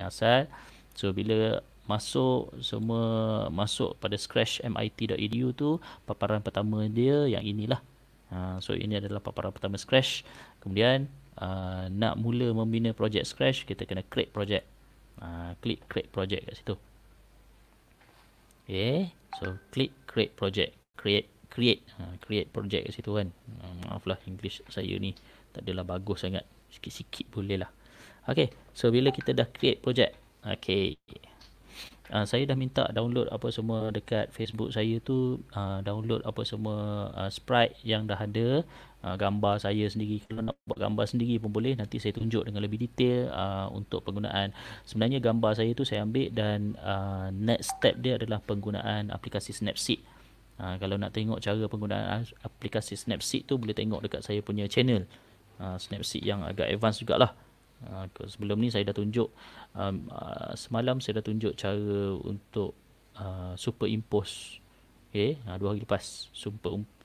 asal. So bila masuk, semua masuk pada scratch.mit.edu tu, paparan pertama dia yang inilah. So ini adalah paparan pertama Scratch. Kemudian nak mula membina projek Scratch, kita kena create project. Klik create project kat situ. Okay, so klik create project. Create project kat situ kan. Maaflah English saya ni tak adalah bagus sangat. Sikit-sikit boleh lah. Okay, so bila kita dah create project, okay, saya dah minta download apa semua dekat Facebook saya tu, download apa semua sprite yang dah ada, gambar saya sendiri. Kalau nak buat gambar sendiri pun boleh, nanti saya tunjuk dengan lebih detail untuk penggunaan. Sebenarnya gambar saya tu saya ambil dan next step dia adalah penggunaan aplikasi Snapseed. Kalau nak tengok cara penggunaan aplikasi Snapseed tu, boleh tengok dekat saya punya channel. Snapseed yang agak advance jugalah. Sebelum ni saya dah tunjuk, semalam saya dah tunjuk cara untuk superimpose. Okay, 2 hari lepas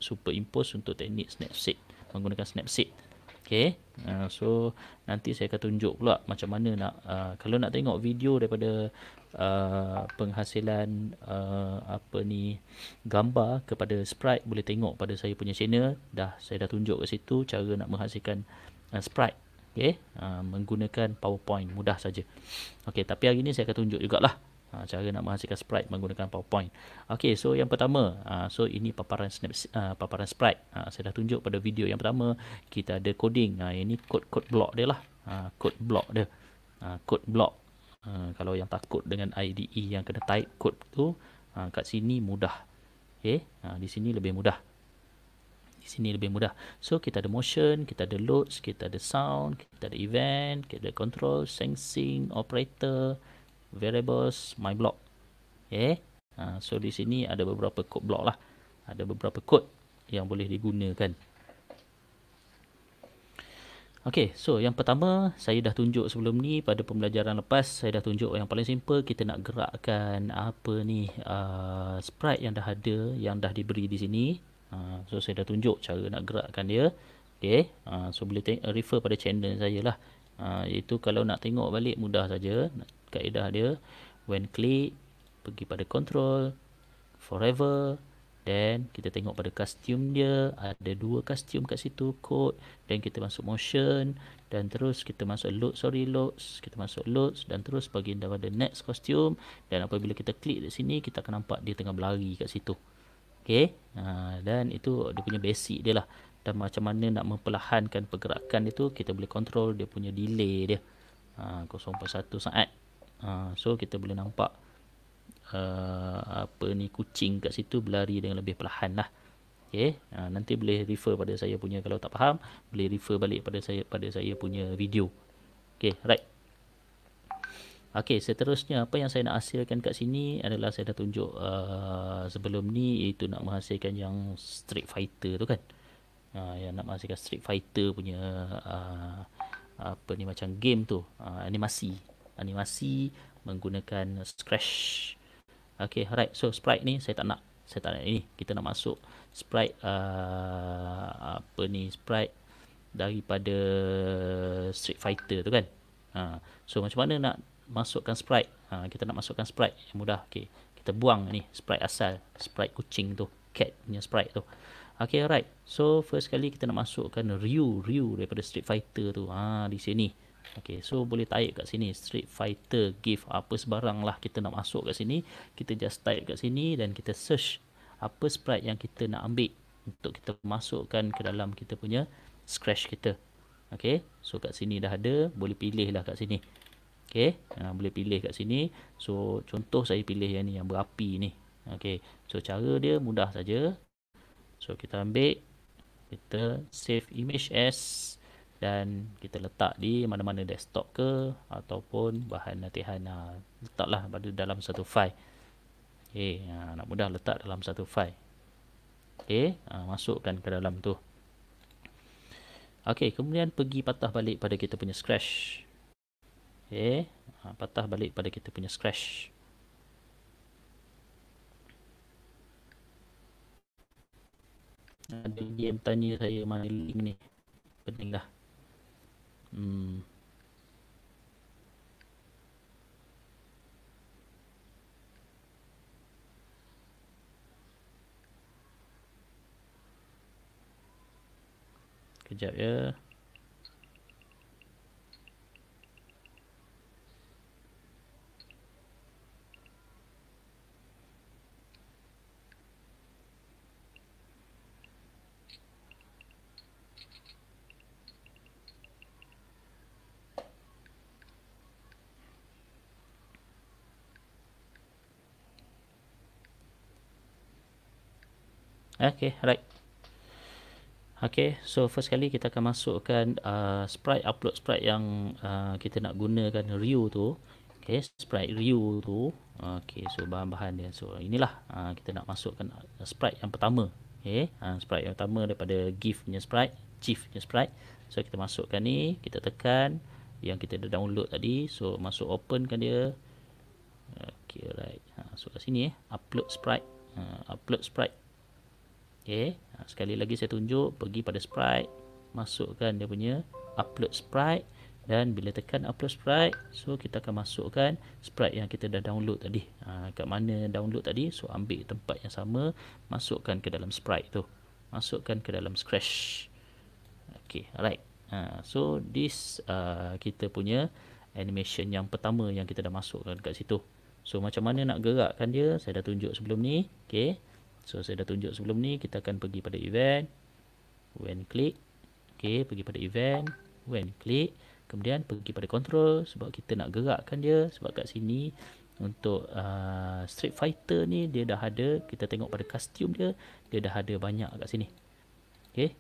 superimpose untuk teknik Snapseed, menggunakan Snapseed. Okay, so nanti saya akan tunjuk pula macam mana nak, kalau nak tengok video daripada penghasilan gambar kepada sprite, boleh tengok pada saya punya channel. Saya dah tunjuk kat situ cara nak menghasilkan sprite. Okay, menggunakan PowerPoint, mudah saja. Okay, tapi hari ni saya akan tunjuk jugalah cara nak menghasilkan sprite menggunakan PowerPoint. Okay, so yang pertama, so ini paparan sprite. Saya dah tunjuk pada video yang pertama, kita ada coding. Ini code block dia lah. Code block dia. Code block. Kalau yang takut dengan IDE yang kena type code tu, kat sini mudah. Okay, di sini lebih mudah. So kita ada motion, kita ada loads, kita ada sound, kita ada event, kita ada control, sensing, operator, variables, my block. Okay, so di sini ada beberapa code block lah. Ada beberapa code yang boleh digunakan. Okay, so yang pertama saya dah tunjuk sebelum ni pada pembelajaran lepas. Saya dah tunjuk yang paling simple, kita nak gerakkan sprite yang dah ada, yang dah diberi di sini. So saya dah tunjuk cara nak gerakkan dia. Okay, so boleh refer pada channel saya lah. Iaitu kalau nak tengok balik mudah saja. Kaedah dia, when click, pergi pada control, forever, then kita tengok pada costume dia, ada 2 costume kat situ, code, dan kita masuk motion, dan terus kita masuk loads, kita masuk loads, dan terus bagi pada next costume, dan apabila kita klik di sini, kita akan nampak dia tengah berlari kat situ. Okay, dan itu dia punya basic dia lah. Dan macam mana nak memperlahankan pergerakan itu, kita boleh control dia punya delay dia, 0.1 saat. So kita boleh nampak kucing kat situ berlari dengan lebih perlahan lah. Okay, nanti boleh refer pada saya punya, kalau tak faham boleh refer balik pada saya punya video. Okay, right. Okay, seterusnya apa yang saya nak hasilkan kat sini adalah saya dah tunjuk sebelum ni, iaitu nak menghasilkan yang Street Fighter tu kan. Yang nak menghasilkan Street Fighter punya macam game tu, animasi menggunakan Scratch. Okay, right. So sprite ni saya tak nak ini. Kita nak masuk sprite sprite daripada Street Fighter tu kan. So macam mana nak masukkan sprite? Kita nak masukkan sprite yang mudah. Okay, kita buang ni sprite asal, sprite kucing tu, cat punya sprite tu. Okay, right. So first kali kita nak masukkan Ryu daripada Street Fighter tu. Di sini. Okay, so boleh type kat sini Street Fighter GIF, apa sebarang lah kita nak masuk kat sini. Kita just type kat sini dan kita search apa sprite yang kita nak ambil untuk kita masukkan ke dalam kita punya Scratch kita. Okay, so kat sini dah ada, boleh pilih lah kat sini. Okay, boleh pilih kat sini. So contoh saya pilih yang ni, yang berapi ni. Okay, so cara dia mudah saja. So kita ambil, kita save image as, dan kita letak di mana-mana desktop ke ataupun bahan latihan, letaklah pada dalam satu file. Okay, nak mudah letak dalam satu file. Okay, masukkan ke dalam tu. Okay, kemudian pergi patah balik pada kita punya Scratch. Okay, patah balik pada kita punya Scratch. Ada game tanya saya mana link ni, pening dah. Kejap ya. Okay, right. Okay, so first kali kita akan masukkan sprite, upload sprite yang kita nak gunakan Ryu tu. Okay, sprite Ryu tu. Okay, so bahan-bahan dia. So inilah kita nak masukkan sprite yang pertama. Okay, sprite yang pertama daripada GIF punya sprite, GIF punya sprite. So kita masukkan ni, kita tekan yang kita dah download tadi. So masuk openkan dia. Okay, right. Masuk kat sini upload sprite. Upload sprite. Okay, sekali lagi saya tunjuk, pergi pada sprite, masukkan dia punya upload sprite, dan bila tekan upload sprite, so kita akan masukkan sprite yang kita dah download tadi. Kat mana download tadi, so ambil tempat yang sama, masukkan ke dalam sprite tu, masukkan ke dalam Scratch. Okay, alright. So this kita punya animation yang pertama yang kita dah masukkan kat situ. So macam mana nak gerakkan dia, saya dah tunjuk sebelum ni. Okay, so saya dah tunjuk sebelum ni. Kita akan pergi pada event, when click. Okay, pergi pada event, when click. Kemudian pergi pada control, sebab kita nak gerakkan dia. Sebab kat sini untuk Street Fighter ni dia dah ada. Kita tengok pada costume dia, dia dah ada banyak kat sini. Okay,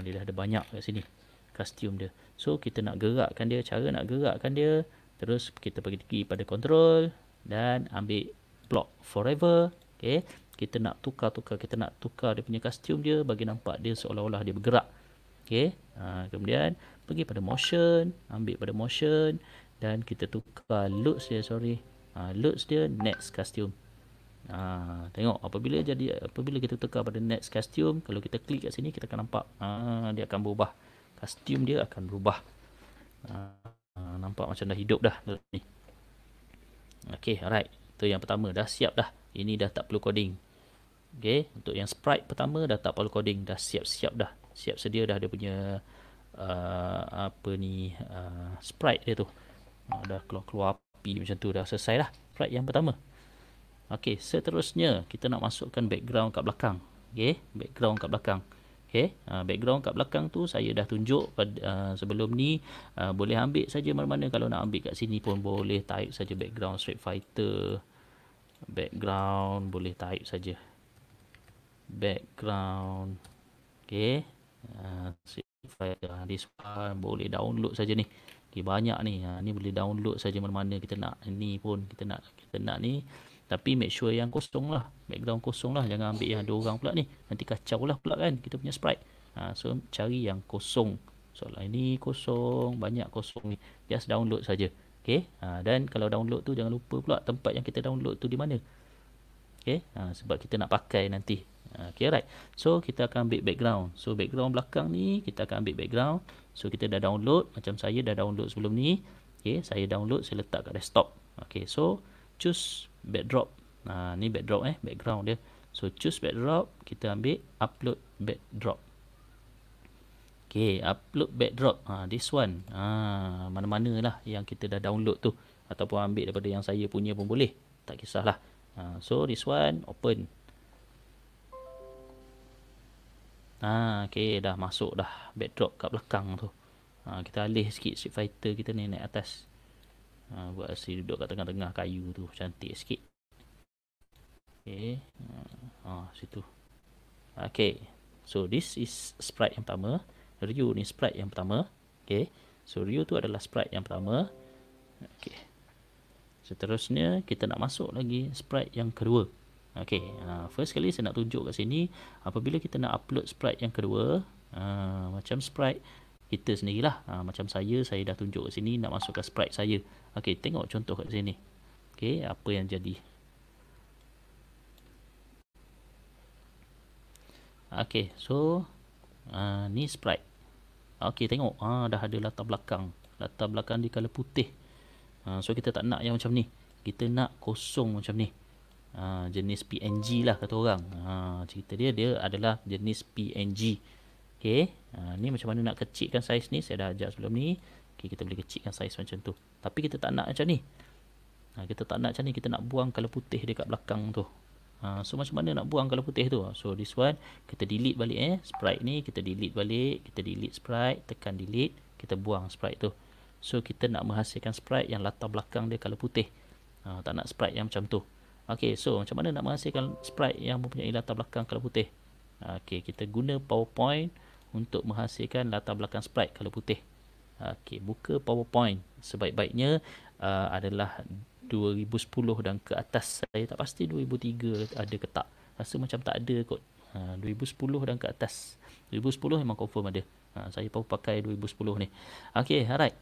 dia dah ada banyak kat sini costume dia. So kita nak gerakkan dia, cara nak gerakkan dia, terus kita pergi pada control dan ambil block forever. Okay, kita nak tukar, kita nak tukar dia punya costume dia bagi nampak dia seolah-olah dia bergerak. Okay, kemudian pergi pada motion, ambil pada motion, dan kita tukar loads dia, loads dia next costume. Tengok apabila kita tukar pada next costume, kalau kita klik kat sini kita akan nampak dia akan berubah, costume dia akan berubah. Nampak macam dah hidup dah ni. Okay, alright. Itu yang pertama, dah siap dah. Ini dah tak perlu coding. Okay, untuk yang sprite pertama dah tak perlu coding, dah siap-siap dah. Siap sedia dah dia punya sprite dia tu. Dah keluar api macam tu, dah selesai dah sprite yang pertama. Okay, seterusnya kita nak masukkan background kat belakang. Okay, background kat belakang. Okay, background kat belakang tu saya dah tunjuk pada sebelum ni. Boleh ambil saja mana-mana. Kalau nak ambil kat sini pun boleh, type saja background Street Fighter. Background boleh type saja background. Okay, Street Fighter, this one boleh download saja ni. Okay, banyak ni. Ni boleh download saja mana-mana kita nak. Ni pun kita nak ni. Tapi make sure yang kosong lah, background kosong lah, jangan ambil yang ada orang pula ni, nanti kacau lah pula kan kita punya sprite. So cari yang kosong. Soalan ini kosong, banyak kosong ni, just download saja. Okay, dan kalau download tu jangan lupa pula tempat yang kita download tu di mana. Okay, sebab kita nak pakai nanti. Okay, right. So kita akan ambil background. So background belakang ni kita akan ambil background. So kita dah download, macam saya dah download sebelum ni. Okay, saya download, saya letak kat desktop. Okay, so choose backdrop. Ni backdrop background dia. So choose backdrop, kita ambil upload backdrop. Okay, upload backdrop. This one. Mana-mana lah yang kita dah download tu, ataupun ambil daripada yang saya punya pun boleh, tak kisahlah. So this one open. Okay, dah masuk dah backdrop kat belakang tu. Kita alih sikit Street Fighter kita ni naik atas. Buat si duduk kat tengah-tengah kayu tu, cantik sikit. Okay, situ. Okay, so this is sprite yang pertama. Ryu ni sprite yang pertama. Okay, so Ryu tu adalah sprite yang pertama. Okay, seterusnya kita nak masuk lagi sprite yang kedua. Okay, first kali saya nak tunjuk kat sini, apabila kita nak upload sprite yang kedua, macam sprite kita sendirilah. Macam saya dah tunjuk kat sini, nak masukkan sprite saya. Okay, tengok contoh kat sini. Okay, apa yang jadi. Okay, so ni sprite. Okay, tengok dah ada latar belakang. Latar belakang di color putih. So kita tak nak yang macam ni, kita nak kosong macam ni. Jenis PNG lah kata orang. Cerita dia adalah jenis PNG. Okey, ni macam mana nak kecilkan saiz ni, saya dah ajar sebelum ni. Okey, kita boleh kecilkan saiz macam tu. Tapi kita tak nak macam ni. Kita tak nak macam ni, kita nak buang colour putih dekat belakang tu. So macam mana nak buang colour putih tu? So this one kita delete balik sprite ni, kita delete balik, kita delete sprite, tekan delete, kita buang sprite tu. So kita nak menghasilkan sprite yang latar belakang dia colour putih. Tak nak sprite yang macam tu. Okey, so macam mana nak menghasilkan sprite yang mempunyai latar belakang colour putih? Okey, kita guna PowerPoint untuk menghasilkan latar belakang sprite colour putih. Okey, buka PowerPoint. Sebaik-baiknya adalah 2010 dan ke atas. Saya tak pasti 2003 ada ke tak. Rasa macam tak ada kot. 2010 dan ke atas. 2010 memang confirm ada. Saya baru pakai 2010 ni. Okey, alright.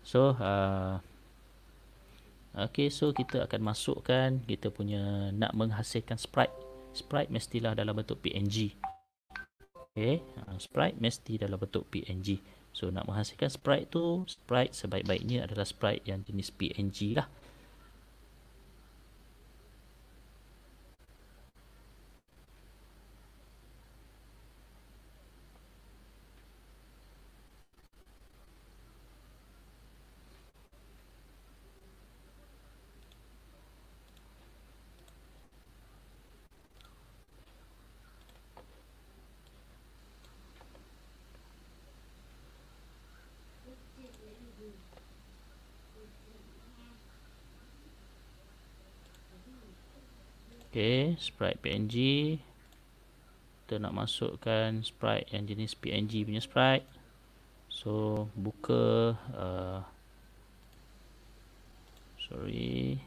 So so kita akan masukkan kita punya nak menghasilkan sprite. Sprite mestilah dalam bentuk PNG. Okey, sprite mesti dalam bentuk PNG. So nak menghasilkan sprite tu, sprite sebaik-baiknya adalah sprite yang jenis PNG lah. Okey, sprite PNG. Kita nak masukkan sprite yang jenis PNG punya sprite. So buka sorry.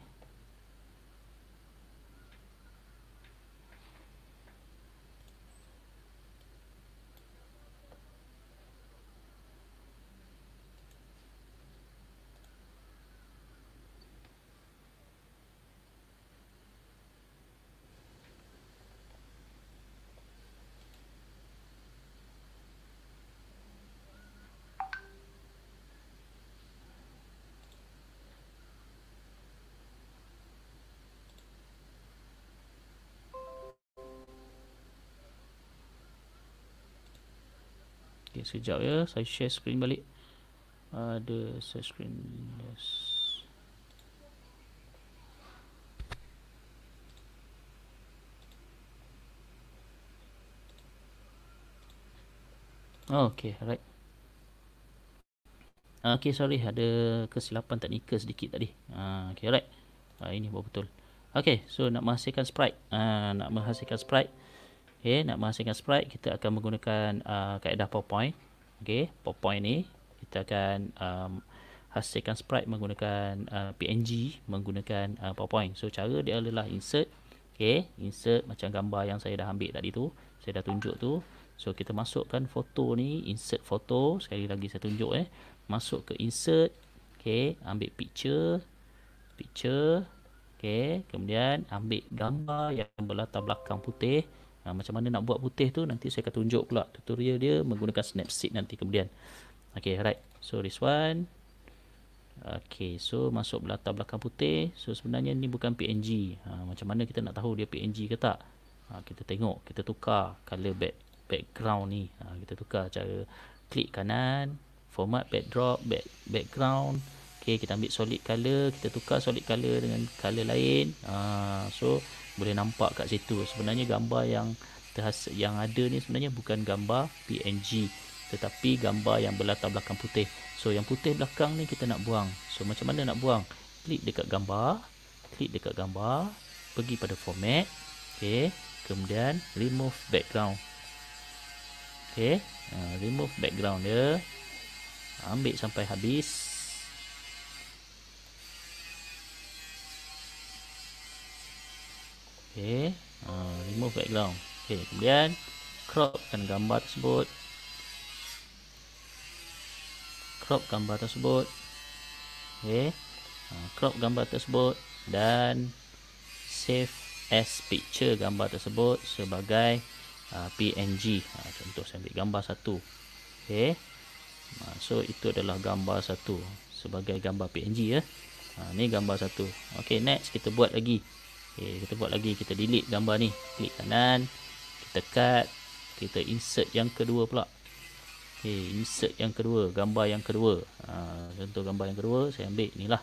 Okay, sekejap ya, saya share screen balik. Ada share screen. Yes. Okay, alright. Okay, sorry, ada kesilapan teknikal sedikit tadi. Okay, alright. Ini baru betul. Okay, so nak menghasilkan sprite. Nak menghasilkan sprite. Okay, nak menghasilkan sprite, kita akan menggunakan kaedah PowerPoint. Okay, PowerPoint ni, kita akan hasilkan sprite menggunakan PNG, menggunakan PowerPoint. So, cara dia adalah insert. Okay, insert macam gambar yang saya dah ambil tadi tu. Saya dah tunjuk tu. So, kita masukkan foto ni, insert foto. Sekali lagi saya tunjuk masuk ke insert. Okay, ambil picture. Okay, kemudian ambil gambar yang berlatar belakang putih. Macam mana nak buat putih tu nanti saya akan tunjuk pula tutorial dia menggunakan Snapseed nanti kemudian. Okay, right. So this one. Okay, so masuk latar belakang putih. So sebenarnya ni bukan PNG. Macam mana kita nak tahu dia PNG ke tak? Kita tengok, kita tukar color background ni. Kita tukar cara klik kanan, format background. Okay, kita ambil solid color, kita tukar solid color dengan color lain. So boleh nampak kat situ sebenarnya gambar yang ada ni sebenarnya bukan gambar PNG tetapi gambar yang berlatar belakang putih. So yang putih belakang ni kita nak buang. So macam mana nak buang? Klik dekat gambar, pergi pada format. Okay, kemudian remove background. Okay, remove background dia, ambil sampai habis. Okay, remove background. Okay, kemudian cropkan gambar tersebut. Okay, crop gambar tersebut dan save as picture gambar tersebut sebagai PNG. Contoh saya ambil gambar satu. Okay, so itu adalah gambar satu sebagai gambar PNG ya. Ni gambar satu. Okay, next kita buat lagi. Okay, kita delete gambar ni. Klik kanan, kita cut, kita insert yang kedua pula. Okay, insert yang kedua, gambar yang kedua. Contoh gambar yang kedua, saya ambil inilah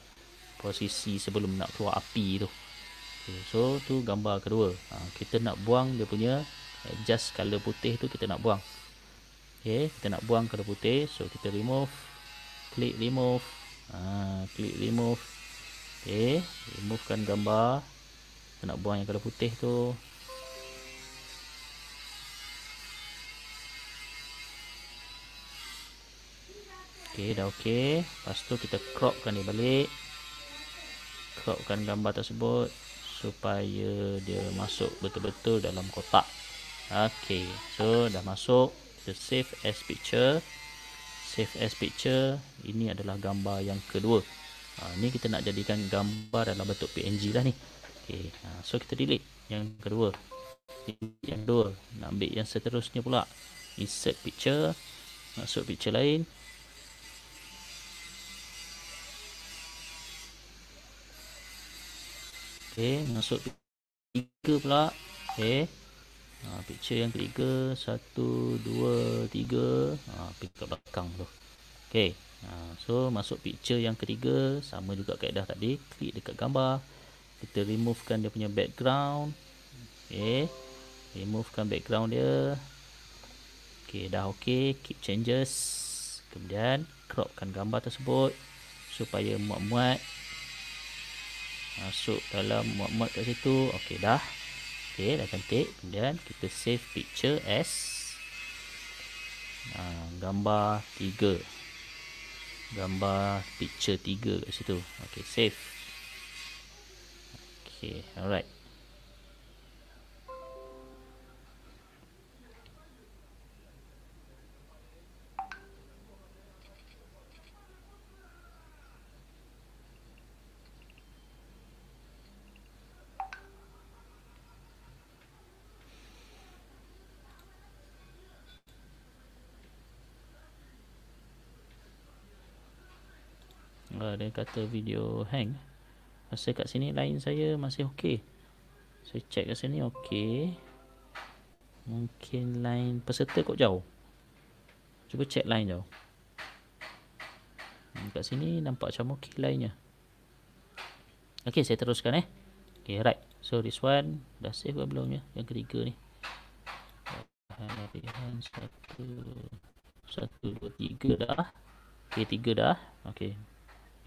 posisi sebelum nak keluar api tu. Okay, so tu gambar kedua. Kita nak buang dia punya adjust color putih tu, kita nak buang. Okay, kita nak buang color putih, so kita remove, klik remove, klik remove. Okay, removekan gambar. Kita nak buang yang color putih tu. Okay, dah okay. Lepas tu kita cropkan dia balik. Cropkan gambar tersebut supaya dia masuk betul-betul dalam kotak. Okay, so dah masuk. Kita save as picture. Save as picture. Ini adalah gambar yang kedua. Ni kita nak jadikan gambar dalam bentuk PNG lah ni. Okay, so kita delete yang kedua. Yang kedua, nak ambil yang seterusnya pula. Insert picture. Masuk picture lain. Okay, masuk tiga pula. Okay, picture yang ketiga, 1, 2, 3. Pergi ke belakang tu. Okay, so masuk picture yang ketiga, sama juga kaedah tadi. Klik dekat gambar, kita removekan dia punya background. Okay, removekan background dia. Okay, dah okay. Keep changes. Kemudian cropkan gambar tersebut supaya muat-muat masuk dalam muat-muat kat situ. Okey dah. Okey, dah cantik. Kemudian kita save picture as gambar 3. Gambar picture 3 kat situ. Okey, save. Okey, alright. Dia kata video hang. Rasa kat sini line saya masih okey. Saya check kat sini okey. Mungkin line peserta kok jauh. Cuba check line jauh. Kat sini nampak macam okey line nya. Okey, saya teruskan Okey, right. So this one dah save ke belum ya? Yang ketiga ni. Latihan 1 2 3 dah. Okey, 3 dah. Okey.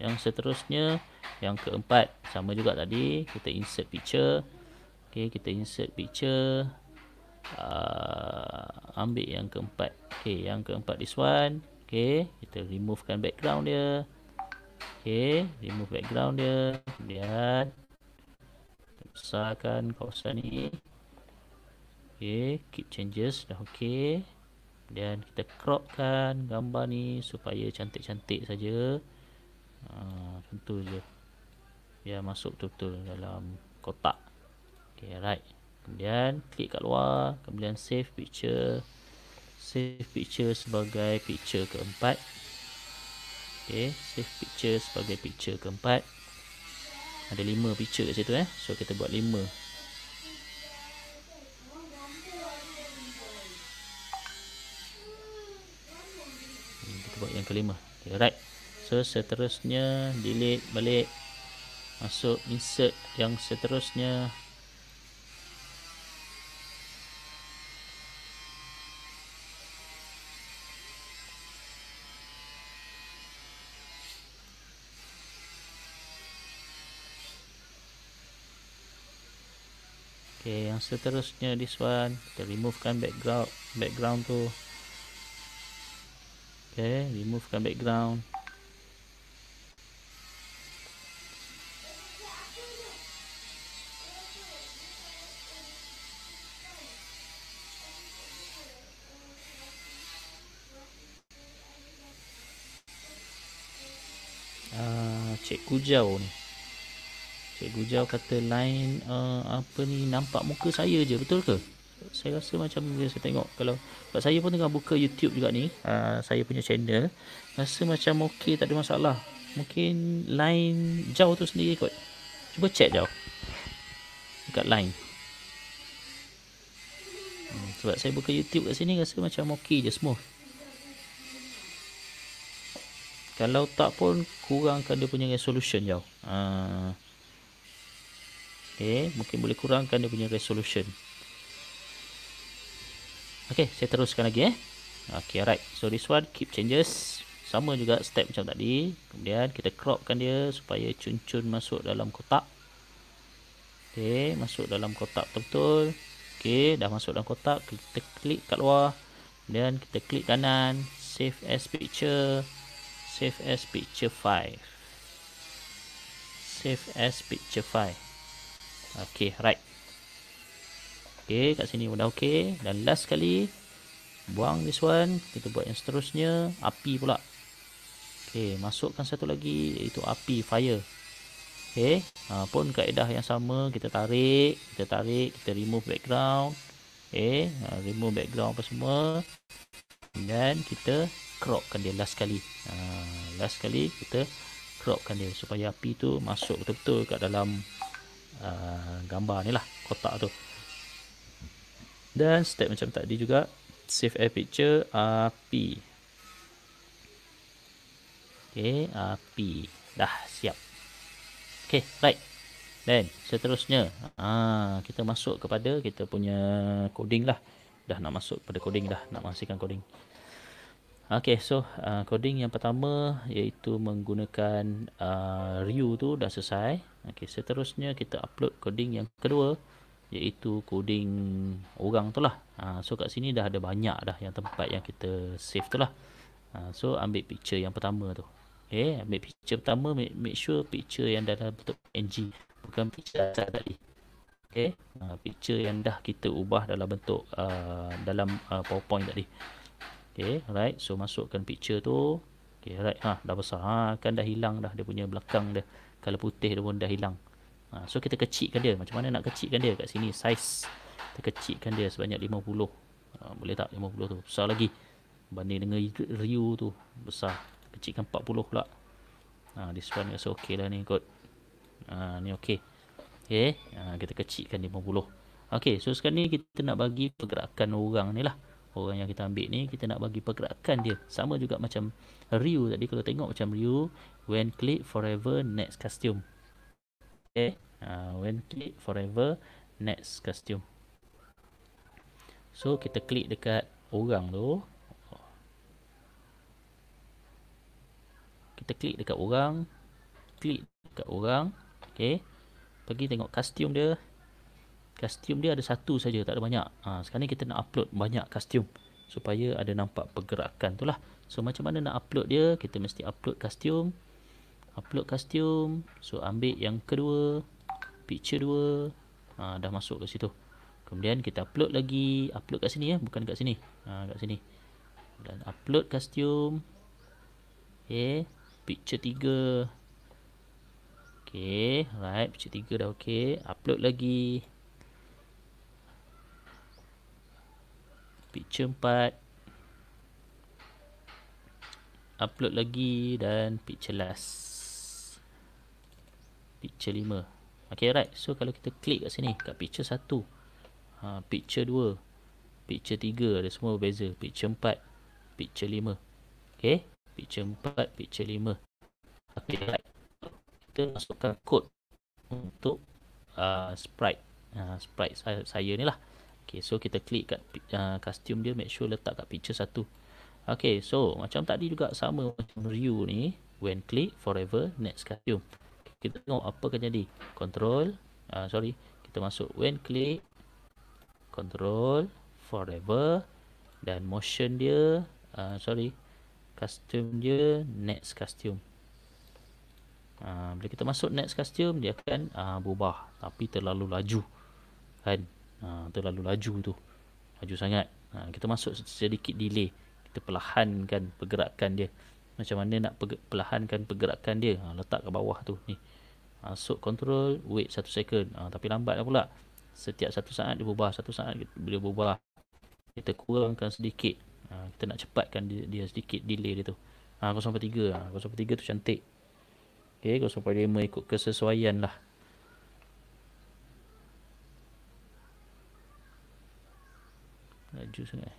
Yang seterusnya, yang keempat, sama juga tadi, kita insert picture. Okey, kita insert picture. Ambil yang keempat. Okey, yang keempat this one. Okey, kita removekan background dia. Okey, remove background dia. Kemudian kita besarkan kawasan ni. Okey, keep changes dah okey. Kemudian kita cropkan gambar ni supaya cantik-cantik saja. Tentu je biar masuk betul-betul dalam kotak. Okay, right. Kemudian klik kat luar, kemudian save picture. Save picture sebagai picture keempat. Okay, save picture sebagai picture keempat. Ada 5 picture kat situ So kita buat 5. Kita buat yang kelima. Okay, right. So seterusnya delete balik, masuk insert yang seterusnya. Okay, yang seterusnya this one, kita removekan background tu. Okay, removekan background. Cikgu Jau ni. Cikgu Jau kata line apa ni, nampak muka saya je, betul ke? Saya rasa macam bila saya tengok, kalau saya pun tengah buka YouTube juga ni, saya punya channel, rasa macam okey, tak ada masalah. Mungkin line Jau tu sendiri kot. Cuba check Jau dekat line. Sebab saya buka YouTube kat sini rasa macam okey je, smooth. Kalau tak pun kurangkan dia punya resolution jauh. Okay, mungkin boleh kurangkan dia punya resolution. Okay, saya teruskan lagi Okay, alright. So this one keep changes. Sama juga step macam tadi. Kemudian kita cropkan dia supaya cun-cun masuk dalam kotak. Okay, masuk dalam kotak betul-betul. Okay, dah masuk dalam kotak. Kita klik kat luar. Kemudian kita klik kanan. Save as picture. Save as picture 5. Save as picture 5. Okay, right. Okay, kat sini dah okay. Dan last sekali, buang this one. Kita buat yang seterusnya. Api pula. Okay, masukkan satu lagi, iaitu api, fire. Okay, pun kaedah yang sama. Kita tarik, kita remove background. Okay, remove background apa semua. Dan kita cropkan dia last sekali. Last sekali kita cropkan dia supaya api tu masuk betul-betul kat dalam gambar ni lah, kotak tu. Dan step macam tadi juga, save as picture, api. Okay, api. Dah siap. Okay, right. Dan seterusnya, kita masuk kepada kita punya coding lah. Dah nak masuk pada coding dah, nak masukkan coding. Okay, so coding yang pertama iaitu menggunakan Ryu tu dah selesai. Okay, seterusnya kita upload coding yang kedua iaitu coding orang tu lah. So kat sini dah ada banyak dah yang tempat yang kita save tu lah. So ambil picture yang pertama tu. Okay, ambil picture pertama, make sure picture yang dalam bentuk PNG, bukan picture asal tadi. Okay, picture yang dah kita ubah dalam bentuk dalam PowerPoint tadi. Okay, alright. So masukkan picture tu. Okay, alright. Dah besar. Kan dah hilang dah dia punya belakang dia. Kalau putih dia pun dah hilang. So kita kecilkan dia. Macam mana nak kecilkan dia? Kat sini size. Kita kecilkan dia sebanyak 50. Boleh tak 50 tu? Besar lagi. Banding dengan Ryu tu besar. Kecilkan 40 pula. This one rasa okey lah ni kot. Ni okey. Okay, kita kecilkan 50. Okay, so sekarang ni kita nak bagi pergerakan orang ni lah. Orang yang kita ambil ni, kita nak bagi pergerakan dia. Sama juga macam Ryu tadi. Kalau tengok macam Ryu, when click forever next costume. Okay, when click forever next costume. So kita klik dekat orang tu. Kita klik dekat orang. Klik dekat orang. Okay, pergi tengok kostum dia. Kostum dia ada satu saja, tak ada banyak. Sekarang ni kita nak upload banyak kostum supaya ada nampak pergerakan tu lah. So macam mana nak upload dia? Kita mesti upload kostum. Upload kostum. So ambil yang kedua, picture 2. Dah masuk ke situ. Kemudian kita upload lagi. Upload kat sini bukan kat sini. Kat sini. Dan upload kostum. Okay, picture 3. Okay, right, picture 3 dah okay. Upload lagi. Picture 4. Upload lagi. Dan picture last, picture 5. Okay, right. So kalau kita klik kat sini, kat picture 1, picture 2, picture 3, ada semua berbeza. Picture 4, picture 5. Okay, picture 4, picture 5. Okay, right. Kita masukkan kod untuk sprite. Sprite saya ni lah. Okay, so kita klik kat kostum dia, make sure letak kat picture 1. Okay, so macam tadi juga sama macam Ryu ni, when click forever next costume. Kita tengok apa akan jadi. Control, kita masuk when click, control, forever, dan motion dia, costume dia, next costume. Bila kita masuk next costume, dia akan berubah, tapi terlalu laju kan. Terlalu laju tu, laju sangat. Kita masuk sedikit delay. Kita perlahankan pergerakan dia. Macam mana nak perlahankan pergerakan dia? Letak ke bawah tu ni. Masuk control, wait 1 second. Tapi lambat lah pula. Setiap 1 saat dia berubah, 1 saat dia berubah. Kita kurangkan sedikit. Kita nak cepatkan dia sedikit delay dia tu. 0.3. 0.3 tu cantik. Okay, 0.5 ikut kesesuaian lah. Laju sangat.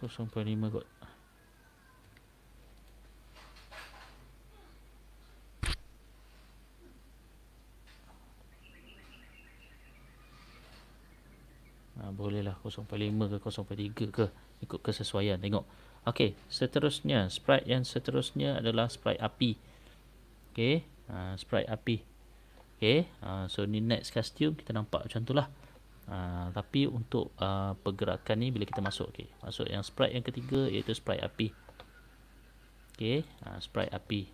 0.5 kot. Bolehlah 0.5 ke 0.3 ke, ikut kesesuaian, tengok. Okey, seterusnya sprite yang seterusnya adalah sprite api. Okey, sprite api. Okey, so ni next costume kita nampak macam tu lah. Tapi untuk pergerakan ni bila kita masuk, okey, masuk yang sprite yang ketiga iaitu sprite api. Okey, sprite api.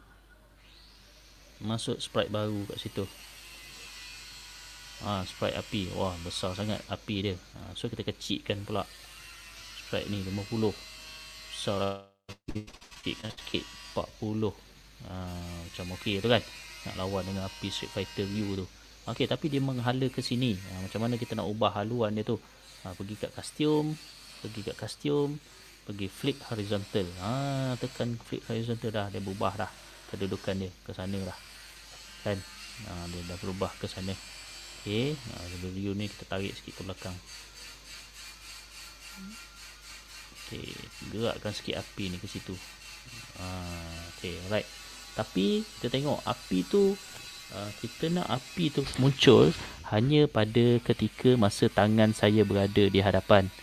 Masuk sprite baru kat situ. Sprite api. Wah, besar sangat api dia. So kita kecilkan pula sprite ni 50. Besar lah. Kecilkan sikit 40. Macam okey tu kan. Nak lawan dengan api Street Fighter View tu. Okey, tapi dia menghala ke sini. Macam mana kita nak ubah haluan dia tu? Pergi kat costume, pergi flick horizontal. Tekan flick horizontal dah, dia berubah dah kedudukan dia ke sana dah. Kan? Dia dah berubah ke sana. Okey, view ni kita tarik sikit ke belakang. Okey, gerakkan sikit api ni ke situ. Okey, right. Tapi kita tengok api tu, kita nak api tu muncul hanya pada ketika masa tangan saya berada di hadapan.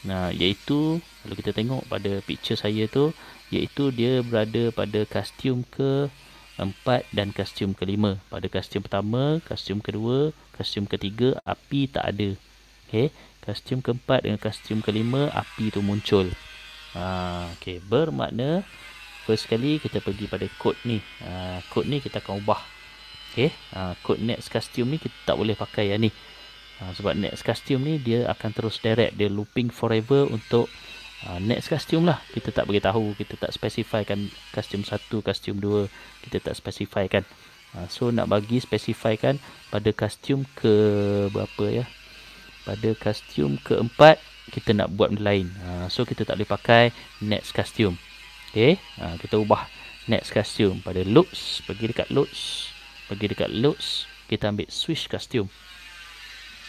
Iaitu kalau kita tengok pada picture saya tu, iaitu dia berada pada kostum ke-4 dan kostum ke-5. Pada kostum pertama, kostum kedua, kostum ketiga, api tak ada. Okey, kostum ke-4 dengan kostum ke-5, api tu muncul. Okey, bermakna first kali kita pergi pada code ni. Code ni kita akan ubah. Okey, code next costume ni kita tak boleh pakai yang ni. Sebab next costume ni dia akan terus direct, dia looping forever untuk next costume lah. Kita tak beritahu, kita tak specifykan costume 1, costume 2, kita tak specifykan. So nak bagi specifykan pada costume ke berapa ya? Pada costume ke-4 kita nak buat lain. So kita tak boleh pakai next costume. Okey, kita ubah next costume pada looks, pergi dekat looks, kita ambil switch costume.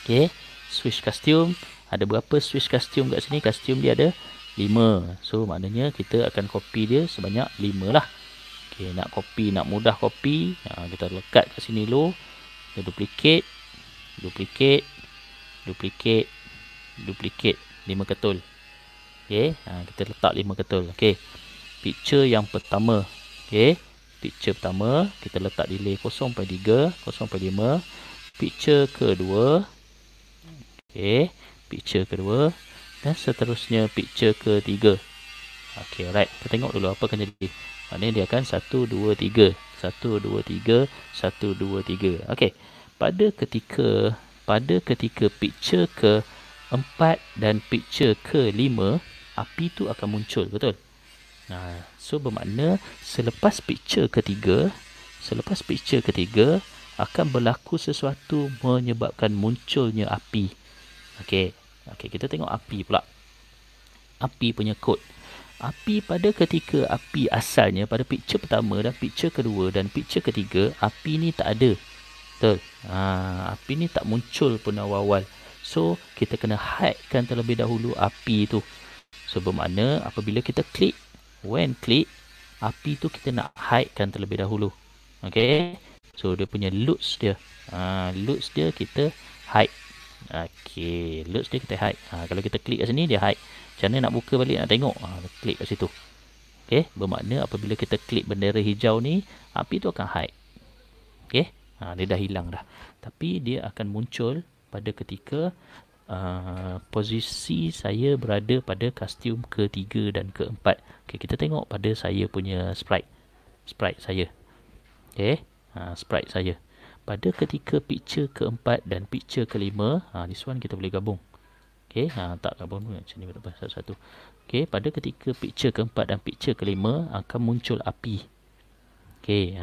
Okey, switch costume, ada berapa switch costume kat sini? Costume dia ada 5. So maknanya kita akan copy dia sebanyak 5 lah. Okey, nak copy, nak mudah copy, kita lekat kat sini dulu. Kita duplicate 5 ketul. Okey, kita letak 5 ketul. Okey, picture yang pertama. Okey, picture pertama kita letak delay 0.3, 0.5. Picture kedua. Okey, picture kedua dan seterusnya picture ketiga. Okey, right. Kita tengok dulu apa akan jadi. Maknanya dia akan 1 2 3, 1 2 3, 1 2 3. Okey. Pada ketika picture ke-4 dan picture ke-5, api tu akan muncul, betul? So bermakna selepas picture ketiga akan berlaku sesuatu menyebabkan munculnya api. Okey, kita tengok api pula. Api punya kod. Api pada ketika api asalnya pada picture pertama dan picture kedua dan picture ketiga, api ni tak ada. Betul? Api ni tak muncul pun awal-awal. So kita kena hidekan terlebih dahulu api tu. So bermakna apabila kita klik, api tu kita nak hidekan terlebih dahulu. Okey. So dia punya loots dia. Loots dia kita hide. Okey, loots dia kita hide. Kalau kita klik kat sini dia hide. Macam mana nak buka balik, nak tengok? Klik kat situ. Okey, bermakna apabila kita klik bendera hijau ni, api tu akan hide. Okey. Dia dah hilang dah. Tapi dia akan muncul pada ketika posisi saya berada pada kostum ke-3 dan ke-4. Okey, kita tengok pada saya punya sprite saya. Okey, sprite saya. Pada ketika picture ke-4 dan picture ke-5, this one kita boleh gabung. Okey, tak gabung dulu, macam ni tak apa, satu-satu. Okey, pada ketika picture ke-4 dan picture ke-5 akan muncul api. Okey,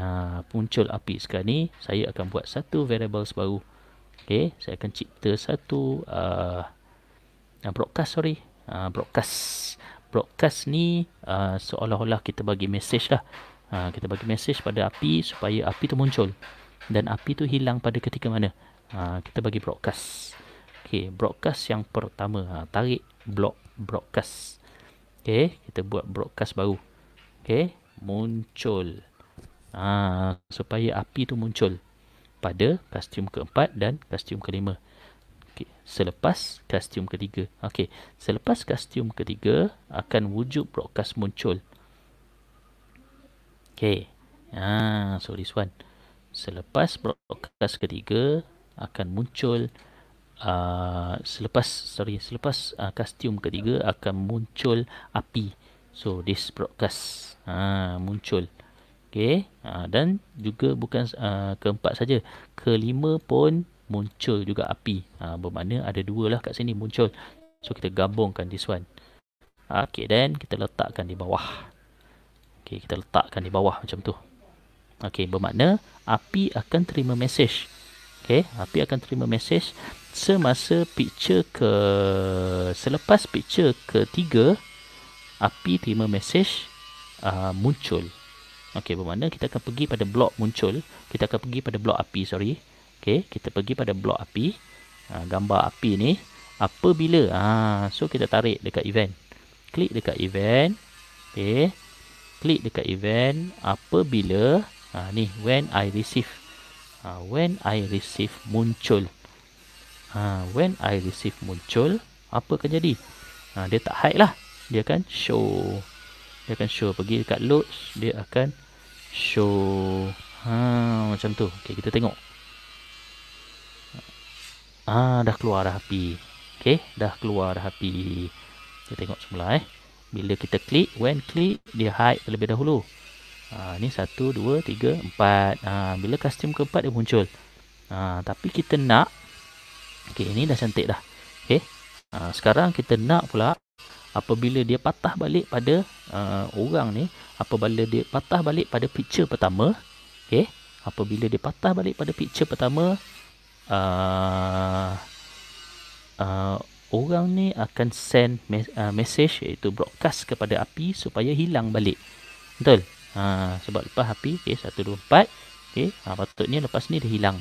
muncul api. Sekarang ni saya akan buat satu variables baru. Okey, saya akan cipta satu broadcast. Broadcast ni seolah-olah kita bagi message lah. Kita bagi message pada api supaya api tu muncul. Dan api tu hilang pada ketika mana? Kita bagi broadcast. Okey, broadcast yang pertama. Tarik blok broadcast. Okey, kita buat broadcast baru. Okey, muncul. Supaya api tu muncul pada kostum keempat dan kostum kelima. Okay. Selepas kostum ketiga. Okey, selepas kostum ketiga akan wujud broadcast muncul. Okey. So this one. Selepas broadcast ketiga akan muncul selepas kostum ketiga akan muncul api. So this broadcast muncul. Okey, dan juga bukan keempat saja, kelima pun muncul juga api. Bermakna ada dua lah kat sini muncul. So kita gabungkan this one. Okey, dan kita letakkan di bawah. Okey, kita letakkan di bawah macam tu. Okey, bermakna api akan terima mesej. Okey, api akan terima mesej semasa selepas picture ketiga, api terima mesej muncul. Okey, bermakna kita akan pergi pada blok muncul. Kita akan pergi pada blok api, sorry. Okey, kita pergi pada blok api. Gambar api ni. Apabila, so kita tarik dekat event. Klik dekat event. Okey. Klik dekat event. Apabila, ni, when I receive. When I receive muncul. When I receive muncul, apa akan jadi? Dia tak hide lah. Dia akan show. Dia akan show. Pergi dekat loads, dia akan show. Macam tu. Okay, kita tengok. Dah keluar dah api. Okay, dah keluar dah api. Kita tengok semula Bila kita klik, when klik, dia hide terlebih dahulu. Ni 1, 2, 3, 4. Bila kostum keempat dia muncul. Tapi kita nak, okay, ini dah cantik dah. Okay, sekarang kita nak pula apabila dia patah balik pada orang ni, apabila dia patah balik pada picture pertama, okey, apabila dia patah balik pada picture pertama, orang ni akan send message, iaitu broadcast kepada api supaya hilang balik. Betul? Sebab lepas api, okey, 1 2 4, okey, patutnya lepas ni dia hilang.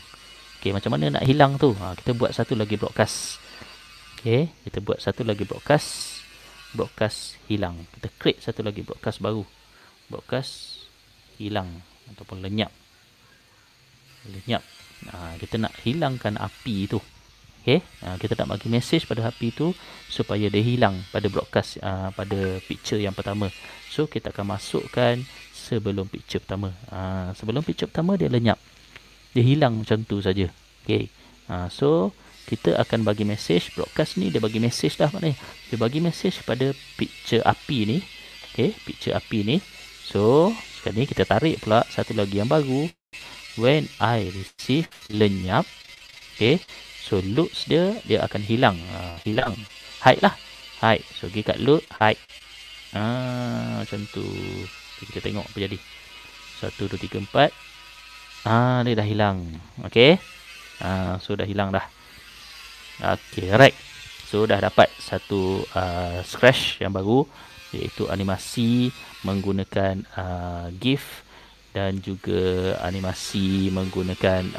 Okey, macam mana nak hilang tu? Kita buat satu lagi broadcast. Okey, kita buat satu lagi broadcast hilang. Kita create satu lagi broadcast baru. Broadcast hilang ataupun lenyap. Kita nak hilangkan api tu. Okey, kita nak bagi message pada api tu supaya dia hilang pada broadcast pada picture yang pertama. So kita akan masukkan sebelum picture pertama. Sebelum picture pertama dia lenyap. Dia hilang macam tu saja. Okey. So kita akan bagi message, broadcast ni dia bagi message dah maknanya. Dia bagi message pada picture api ni. Okey, picture api ni. So, sekarang ni kita tarik pula satu lagi yang baru. When I receive lenyap. Okey. So, loads dia akan hilang. Hilang. Hide lah. Hide. So, pergi kat load, hide. Macam tu. Kita tengok apa jadi. 1, 2, 3, 4. Dia dah hilang. Okey. So, dah hilang dah. Okey, right. So dah dapat satu scratch yang baru, iaitu animasi menggunakan GIF dan juga animasi menggunakan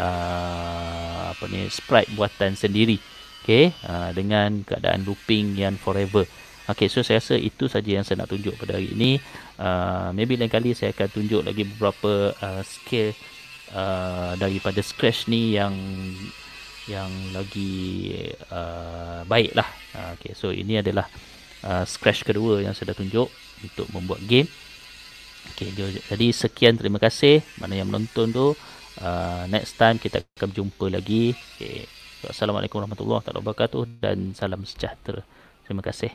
sprite buatan sendiri. Okey, dengan keadaan looping yang forever. Okey, so saya rasa itu saja yang saya nak tunjuk pada hari ini. Maybe lain kali saya akan tunjuk lagi beberapa skill daripada scratch ni yang lagi baik lah. Okay, so ini adalah scratch kedua yang saya dah tunjuk untuk membuat game. Okay, jadi sekian, terima kasih mana yang menonton tu. Next time kita akan jumpa lagi. Okay. Assalamualaikum warahmatullahi wabarakatuh dan salam sejahtera. Terima kasih.